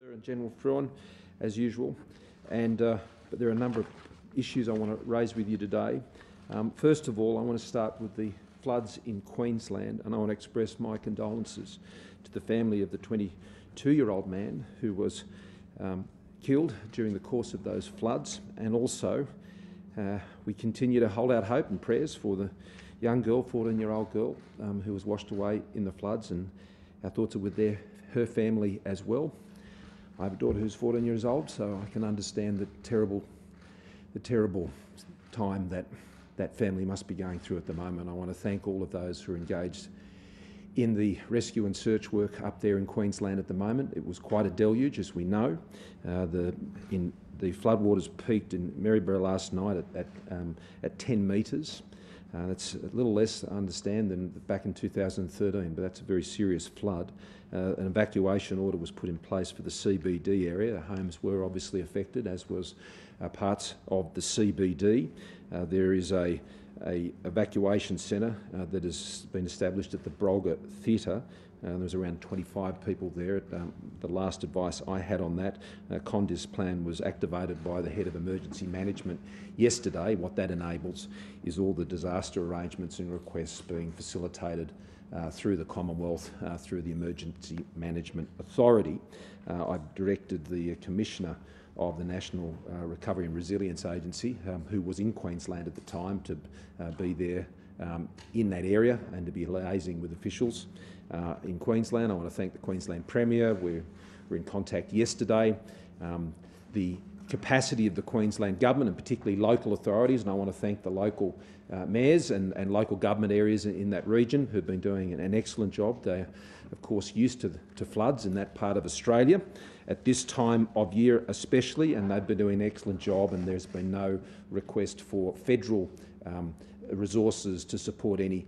And General Fruin, as usual, but there are a number of issues I want to raise with you today. First of all, I want to start with the floods in Queensland, and I want to express my condolences to the family of the 22-year-old man who was killed during the course of those floods, and also we continue to hold out hope and prayers for the young girl, 14-year-old girl, who was washed away in the floods, and our thoughts are with her family as well. I have a daughter who's 14 years old, so I can understand the terrible time that family must be going through at the moment. I want to thank all of those who are engaged in the rescue and search work up there in Queensland at the moment. It was quite a deluge, as we know. The floodwaters peaked in Maryborough last night at 10 metres. That's a little less, I understand, than back in 2013, but that's a very serious flood. An evacuation order was put in place for the CBD area. The homes were obviously affected, as was parts of the CBD. There is a evacuation centre that has been established at the Brolga Theatre. There was around 25 people there. The last advice I had on that, CONDIS plan was activated by the head of emergency management yesterday. What that enables is all the disaster arrangements and requests being facilitated through the Commonwealth, through the Emergency Management Authority. I've directed the Commissioner of the National Recovery and Resilience Agency, who was in Queensland at the time, to be there in that area and to be liaising with officials in Queensland. I want to thank the Queensland Premier. We were in contact yesterday. The capacity of the Queensland Government, and particularly local authorities, and I want to thank the local mayors and local government areas in that region who've been doing an excellent job. They're, of course, used to floods in that part of Australia at this time of year especially, and they've been doing an excellent job, and there's been no request for federal resources to support any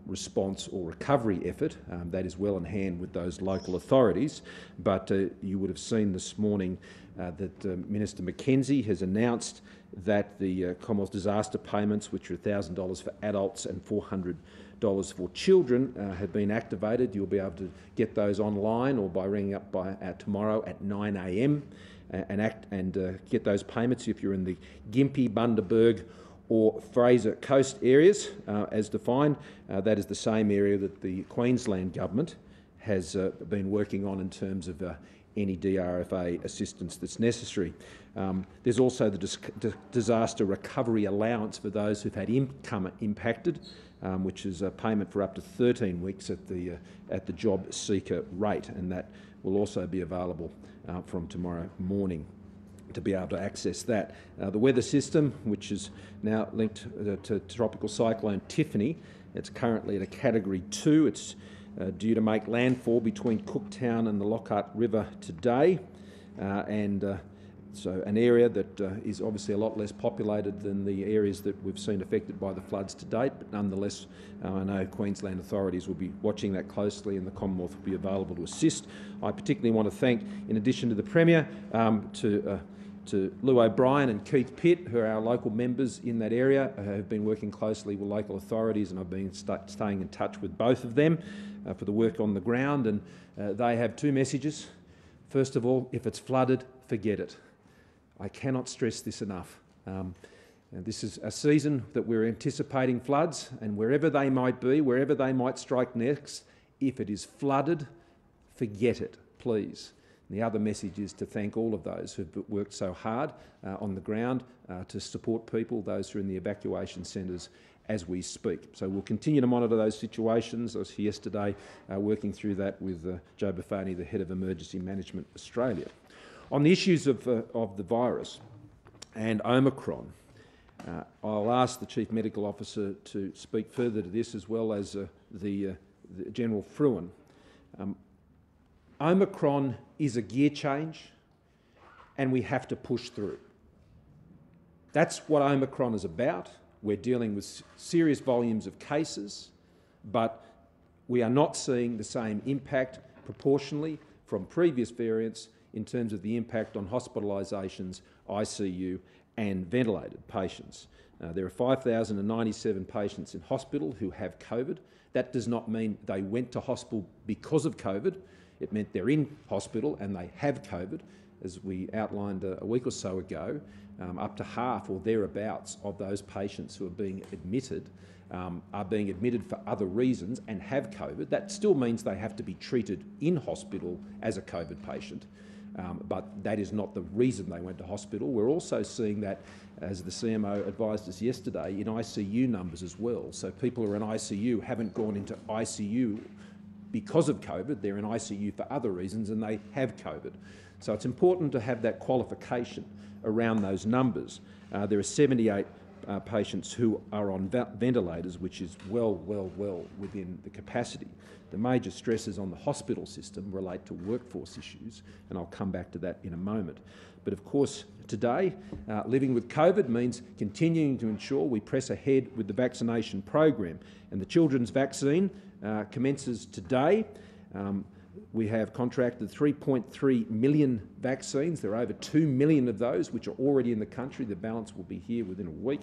response or recovery effort. That is well in hand with those local authorities. But you would have seen this morning that Minister Mackenzie has announced that the Commonwealth disaster payments, which are $1,000 for adults and $400 for children, have been activated. You'll be able to get those online or by ringing up tomorrow at 9 a.m. and get those payments if you're in the Gympie, Bundaberg or Fraser Coast areas, as defined. That is the same area that the Queensland Government has been working on in terms of any DRFA assistance that's necessary. There's also the disaster recovery allowance for those who've had income impacted, which is a payment for up to 13 weeks at the job seeker rate, and that will also be available from tomorrow morning to be able to access that. The weather system, which is now linked to Tropical Cyclone Tiffany, it's currently at a Category 2. It's due to make landfall between Cooktown and the Lockhart River today, so an area that is obviously a lot less populated than the areas that we've seen affected by the floods to date, but nonetheless I know Queensland authorities will be watching that closely, and the Commonwealth will be available to assist. I particularly want to thank, in addition to the Premier, to Lou O'Brien and Keith Pitt, who are our local members in that area, who have been working closely with local authorities, and I've been staying in touch with both of them for the work on the ground, and they have two messages. First of all, if it's flooded, forget it. I cannot stress this enough. This is a season that we're anticipating floods, and wherever they might be, wherever they might strike next, if it is flooded, forget it, please. The other message is to thank all of those who've worked so hard on the ground to support people, those who are in the evacuation centres as we speak. So we'll continue to monitor those situations. I was here yesterday working through that with Joe Buffoni, the head of Emergency Management Australia. On the issues of the virus and Omicron, I'll ask the Chief Medical Officer to speak further to this, as well as the General Fruin. Omicron is a gear change, and we have to push through. That's what Omicron is about. We're dealing with serious volumes of cases, but we are not seeing the same impact proportionally from previous variants in terms of the impact on hospitalisations, ICU and ventilated patients. There are 5,097 patients in hospital who have COVID. That does not mean they went to hospital because of COVID. It meant they're in hospital and they have COVID, as we outlined a week or so ago. Up to half or thereabouts of those patients who are being admitted for other reasons and have COVID. That still means they have to be treated in hospital as a COVID patient, but that is not the reason they went to hospital. We're also seeing that, as the CMO advised us yesterday, in ICU numbers as well. So people who are in ICU haven't gone into ICU because of COVID, they're in ICU for other reasons and they have COVID. So it's important to have that qualification around those numbers. There are 78 patients who are on ventilators, which is well within the capacity. The major stresses on the hospital system relate to workforce issues, and I'll come back to that in a moment. But of course, today, living with COVID means continuing to ensure we press ahead with the vaccination program. And the children's vaccine commences today. We have contracted 3.3 million vaccines. There are over 2 million of those which are already in the country. The balance will be here within a week.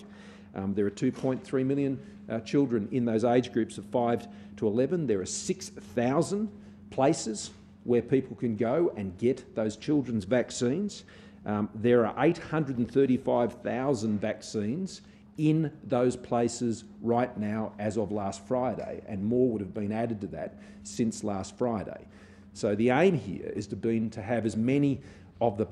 There are 2.3 million children in those age groups of 5 to 11. There are 6,000 places where people can go and get those children's vaccines. There are 835,000 vaccines in those places right now as of last Friday, and more would have been added to that since last Friday. So the aim here is to have as many of the